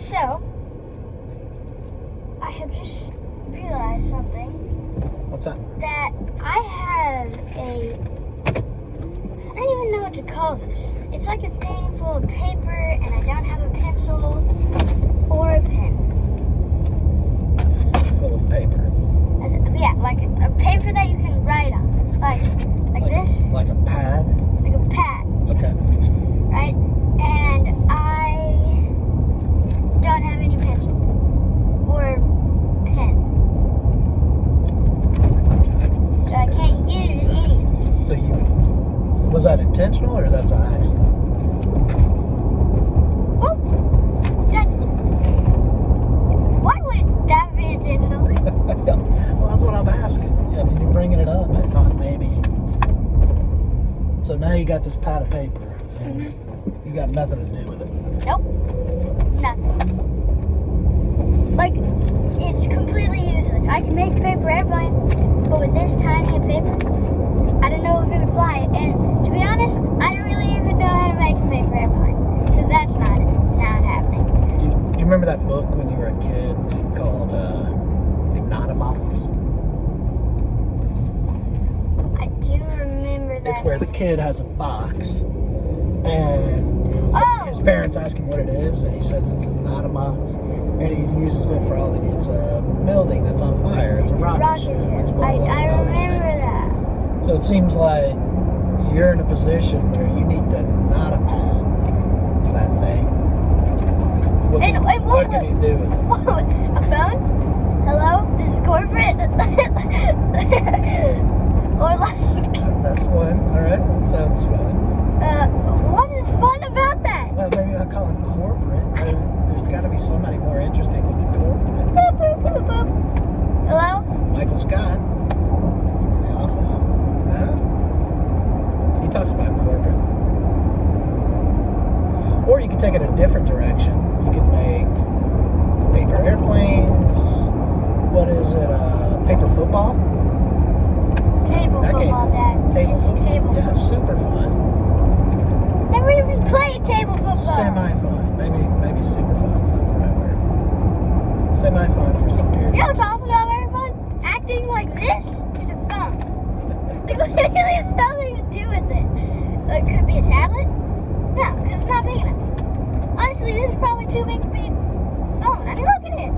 So, I have just realized something. What's that? That I have I don't even know what to call this. It's like a thing full of paper, and I don't have a pencil or a pen. Full of paper. Yeah, like a paper that you can write on. Like this. Like a pad? Like a pad. Okay. Right? And I don't have any pencil or pen. So I can't use any of this. So was that intentional or that's an accident? Well, why would that be intentional? Well, that's what I'm asking. Yeah, I mean, you're bringing it up. I thought maybe. So now you got this pad of paper, and you got nothing to do with it. Nope. Nothing. Like, it's completely useless. I can make a paper airplane, but with this tiny paper, I don't know if it would fly. And to be honest, I don't really even know how to make a paper airplane. So that's not happening. You remember that book when you were a kid called Not a Box? I do remember that. It's where the kid has a box, and his parents ask him what it is, and he says it's not a box, and he uses it for all the. It's a building that's on fire. It's a rocket ship. It's blah, blah, I all these remember things. that. So it seems like you're in a position where you need to not a pad that thing. What can you do with it? A phone? Hello? This is corporate? Or like... That's one. All right, that sounds fun. What is fun about that? Well, maybe not call it corporate. There's got to be somebody more interesting than corporate. Boop, boop, boop, boop. Hello? Michael Scott, The Office. He talks about corporate. Or you could take it a different direction. You could make paper airplanes. What is it? Paper football? Table football, Dad. Table It's football. table Yeah, football. super fun. Never even played table football. Semi-fun. Maybe super fun is not the right word. Semi-fun for some period. You know what's also not very fun? Acting like this is a phone. Like, literally has nothing to do with it. It could be a tablet? No, because it's not big enough. Honestly, this is probably too big to be a phone. I mean, look at it.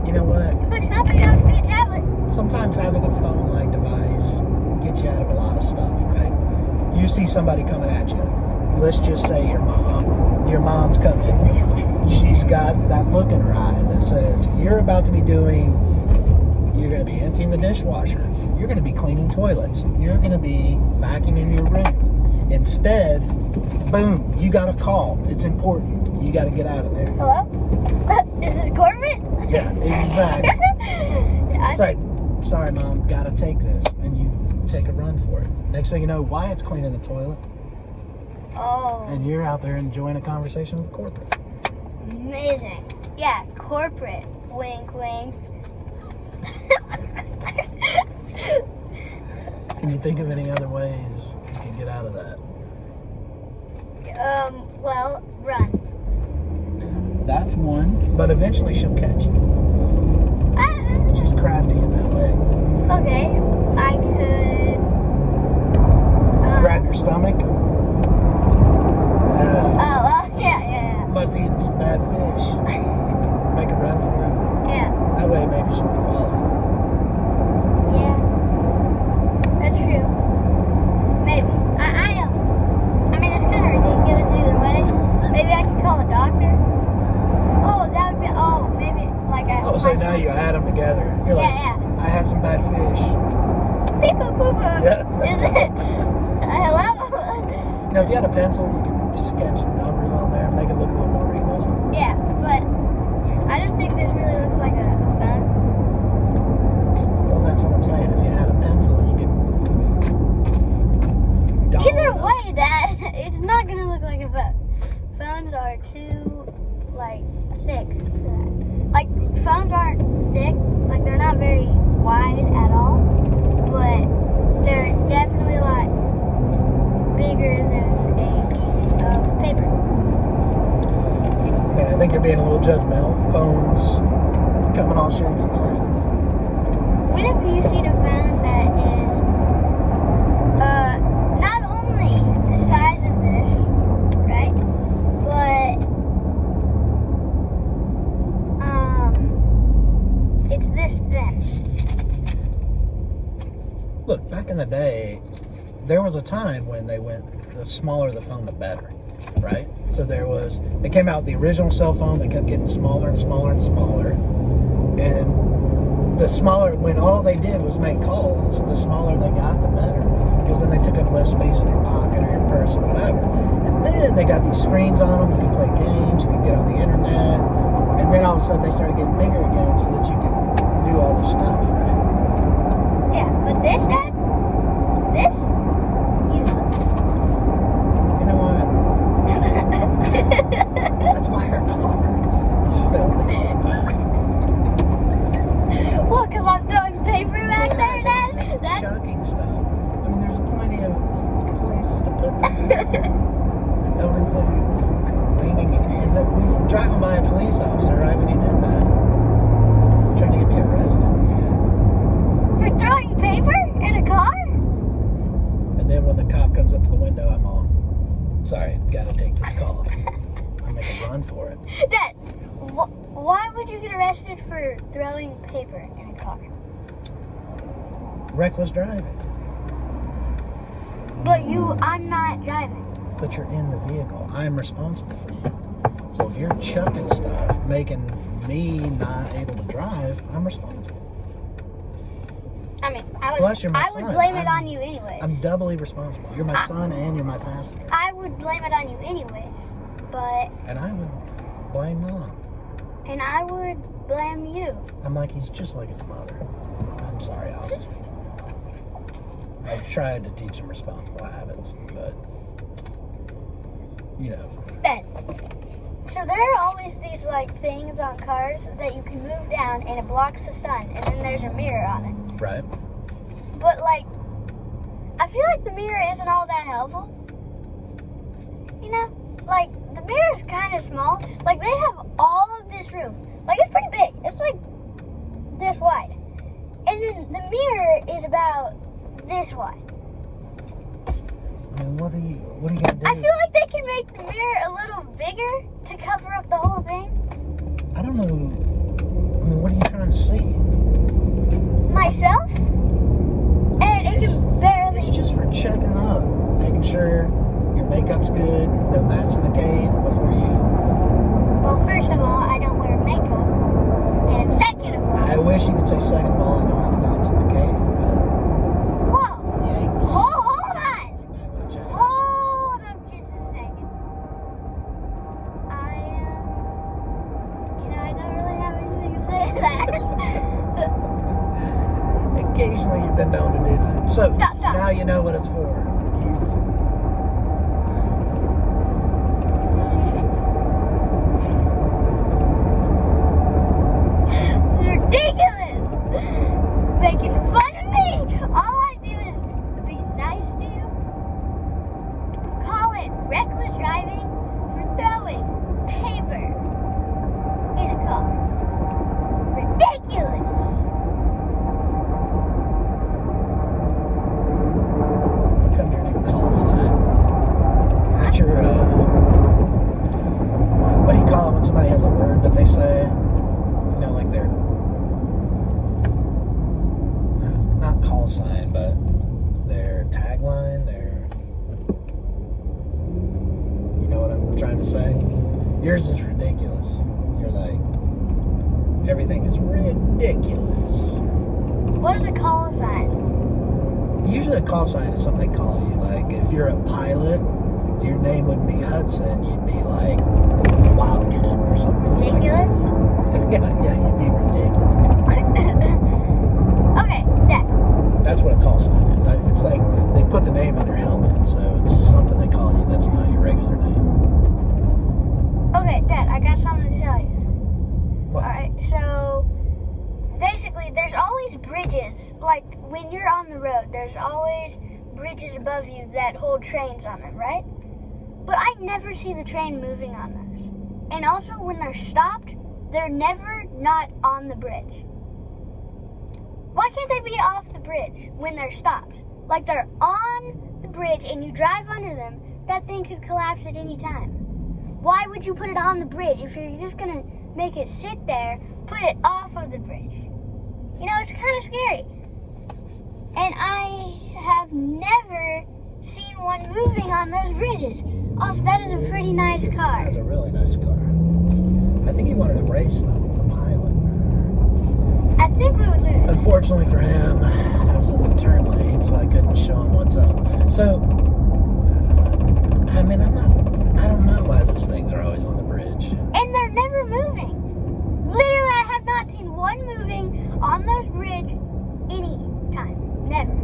You know what? But it's not big enough to be a tablet. Sometimes having a phone-like device gets you out of a lot of stuff, right? You see somebody coming at you. Let's just say your mom. Your mom's coming. She's got that look in her eye that says, you're going to be emptying the dishwasher. You're going to be cleaning toilets. You're going to be vacuuming your room. Instead, boom, you got a call. It's important. You got to get out of there. Hello? Is this corporate? Yeah, exactly. It's like, sorry, Mom, got to take this. And you take a run for it. Next thing you know, Wyatt's cleaning the toilet. Oh. And you're out there enjoying a conversation with corporate. Amazing. Yeah, corporate. Wink, wink. Can you think of any other ways you can get out of that? Well, run. That's one, but eventually she'll catch you. She's crafty in that way. Okay, I could... Grab your stomach. Yeah. Must have eaten some bad fish. Make a run for it. Yeah. That way maybe she won't follow. Yeah. That's true. Maybe. I don't. I mean, it's kind of ridiculous either way. Maybe I could call a doctor. Oh, that would be... Oh, maybe like a... Oh, so now you add them together. You're like, Yeah. I had some bad fish. Beep, boop, boop, boop. Yeah. Is it? Hello? You know, if you had a pencil, you could sketch some numbers on there and make it look a little more realistic. Yeah, but I don't think this really looks like a phone. Well, that's what I'm saying. If you had a pencil, you could... Either way, Dad, it's not going to look like a phone. Phones are too, like, thick for that. Like, phones aren't thick. Like, they're not very wide at all. But they're definitely a lot bigger than a piece of paper. I mean, I think think you're being a little judgmental. Phones coming all shapes and sizes. What if you see a phone that is not only the size of this, right? But it's this thin. Look, back in the day, there was a time when they went, the smaller the phone, the better, right? So they came out with the original cell phone that kept getting smaller and smaller and smaller. And the smaller, when all they did was make calls, the smaller they got, the better. Because then they took up less space in your pocket or your purse or whatever. And then they got these screens on them, you could play games, you could get on the internet. And then all of a sudden they started getting bigger again so that you could do all this stuff, right? Yeah, but this, Dad, this, useless. You know what? That's why our car is filthy all the time. What, because I'm throwing paper back there, Dad? Just That's chucking stuff. I mean, there's plenty of places to put that that don't include winging it. And then we were driving by a police officer right when you did that. Trying to get me arrested. for throwing paper in a car? And then when the cop comes up to the window, I'm all, sorry, gotta take this call. I make a run for it. Dad, why would you get arrested for throwing paper in a car? Reckless driving. But I'm not driving. But you're in the vehicle. I'm responsible for you. So if you're chucking stuff, making me not able to drive, I'm responsible. I mean, Plus, you're my I would son. blame it on you anyways. I'm doubly responsible. You're my son and you're my passenger. I would blame it on you anyways, but And I would blame Mom. and I would blame you. I'm like, he's just like his mother. I'm sorry, officer. I've tried to teach him responsible habits, but, you know. Ben, so there are always these like things on cars that you can move down and it blocks the sun, and then there's a mirror on it. Right? But like, I feel like the mirror isn't all that helpful. You know, like the mirror is kind of small. Like they have all of this room. Like it's pretty big. It's like this wide, and then the mirror is about this wide. I mean, what are you gonna do? I feel like they can make the mirror a little bigger to cover up the whole thing. I don't know. I mean, what are you trying to see? Myself, and it It's can barely. just for checking up, making sure your makeup's good, no bats in the cave before you. Well, first of all, I don't wear makeup, and second of all, I wish you could say second of all, I don't have bats in the cave, but whoa, yikes. hold on. You might want to check it out. Hold up just a second. I don't really have anything to say to that. Occasionally you've been known to do that. So, Stop. now you know what it's for. Use it. It's ridiculous. Making fun of me. All I do is be nice to you. Call it reckless driving for throwing paper in a car. Ridiculous. Come to your new call sign. That's your, what do you call it when somebody has a word that they say? You know, like their, not call sign, but their tagline, you know what I'm trying to say? Yours is ridiculous. You're like, everything is ridiculous. What is a call sign? Usually a call sign is something they call you. Like, if you're a pilot, your name wouldn't be Hudson. You'd be like Wildcat or something. Ridiculous? Yeah, you'd be ridiculous. Okay, Dad. That's what a call sign is. It's like they put the name on their helmet, so it's something they call you that's not your regular name. Okay, Dad, I got something to tell you. What? Alright, so basically there's always bridges. Like when you're on the road, there's always bridges above you that hold trains on them, right? But I never see the train moving on those. And also, when they're stopped, they're never not on the bridge. Why can't they be off the bridge when they're stopped? Like they're on the bridge and you drive under them, that thing could collapse at any time. Why would you put it on the bridge if you're just gonna make it sit there, put it off of the bridge? You know, it's kind of scary. And I have never seen one moving on those bridges. Also, that is a pretty nice car. That's a really nice car. I think he wanted to race the pilot. I think we would lose. Unfortunately for him, I was in the turn lane, so I couldn't show him what's up. So, I mean, I don't know why those things are always on the bridge. And they're never moving. Literally, I have not seen one moving on those bridge any time. Never.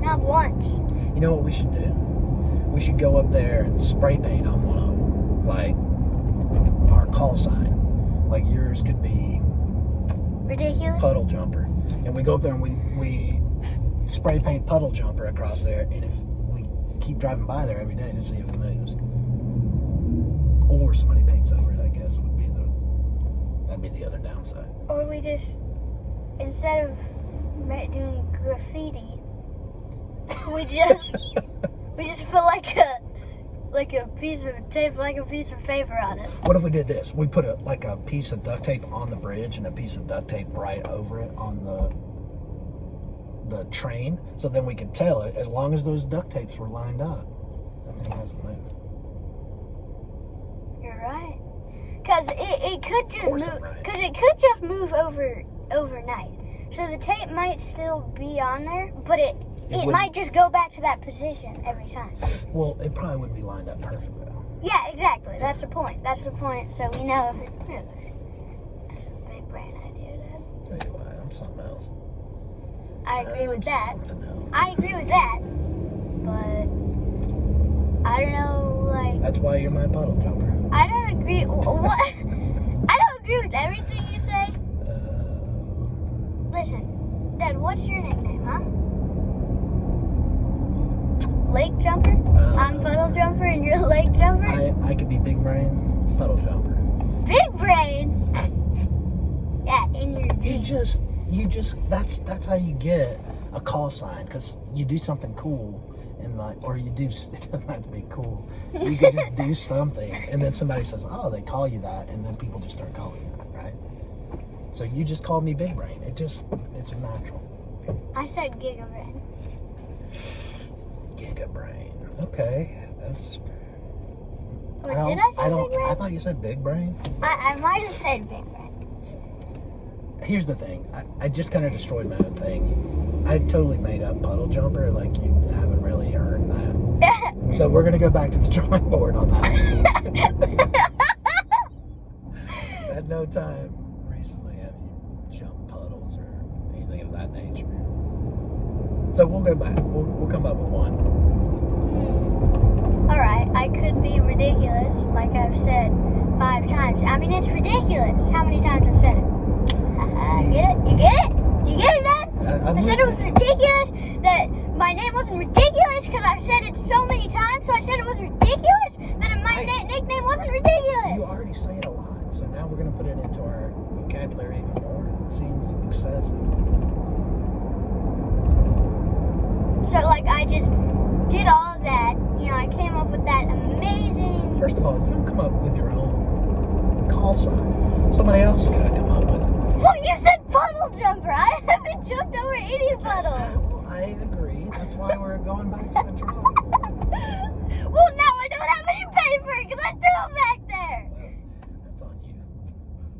Not once. You know what we should do? We should go up there and spray paint on one of them, like our call sign. Like yours could be Ridiculous. Puddle Jumper. And we go up there and we spray paint Puddle Jumper across there, and if we keep driving by there every day to see if it moves. Or somebody paints over it, I guess, that'd be the other downside. Or we just, instead of doing graffiti, we just put like a piece of tape, like a piece of paper on it. What if we did this? We put a piece of duct tape on the bridge and a piece of duct tape right over it on the train, so then we could tell it as long as those duct tapes were lined up. That thing hasn't moved. You're right. Because it could just Of course move. I'm right. Because it could just move overnight. So the tape might still be on there, but it wouldn't- might just go back to that position every time. Well, it probably wouldn't be lined up perfect though. Yeah, exactly. That's the point. So we know if it moves. That's a big brain idea, Dad. Tell you what, I'm something else. I agree with that. Something else. I agree with that. But I don't know, like, That's why you're my puddle jumper. I don't agree. What? I don't agree with everything you say. Listen, Dad, what's your nickname, huh? Lake Jumper? I'm Puddle Jumper and you're Lake Jumper? I could be Big Brain, Puddle Jumper. Big Brain? Yeah, in your You just that's how you get a call sign, because you do something cool and or you do, it doesn't have to be cool. You can just do something and then somebody says, oh, they call you that, and then people just start calling you that, right? So you just called me Big Brain. It's natural. I said Giga Brain. Giga Brain. Okay, that's. Or did I say Big Brain? I thought you said Big Brain. I might have said Big Brain. Here's the thing. I just kind of destroyed my own thing. I totally made up Puddle Jumper. Like, you haven't really earned that. So we're gonna go back to the drawing board on that. At no time recently have you jumped puddles or anything of that nature. So we'll go back. We'll come up with one. Alright, I could be ridiculous, like I've said 5 times. I mean, it's ridiculous how many times I've said it. Get it? You get it? You get it, Dad? I said it was ridiculous, that my name wasn't ridiculous because I've said it so many times, so I said it was ridiculous that my nickname wasn't ridiculous. You already say it a lot, so now we're going to put it into our vocabulary even more. It seems excessive. So, like, I just did all of that. You know, I came up with that amazing... First of all, you don't come up with your own call sign. Somebody else has got to come up with it. Well, you said Puddle Jumper. I haven't jumped over any puddles. Well, I agree. That's why we're going back to the drawing. Well, now I don't have any paper because I threw it back there. That's on you.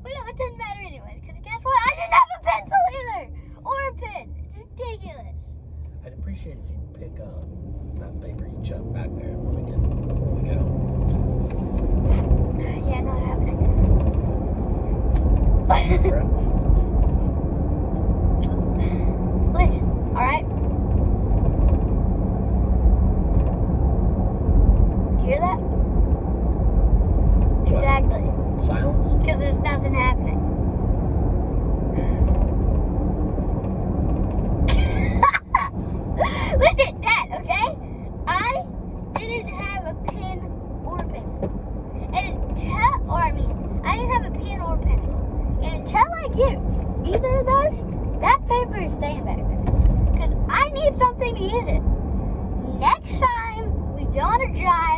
Well, no, it doesn't matter anyway, because guess what? I didn't have a pencil either. Or a pen. It's ridiculous. I'd appreciate if you'd pick up that paper you chucked back there when we get home. Yeah, not happening. Listen, alright? Hear that? What? Exactly. Silence? Because there's nothing happening. Listen, Dad, okay? I didn't have a pen or paper. And until I get either of those, that paper is staying back there. Because I need something to use it. Next time we go on a drive,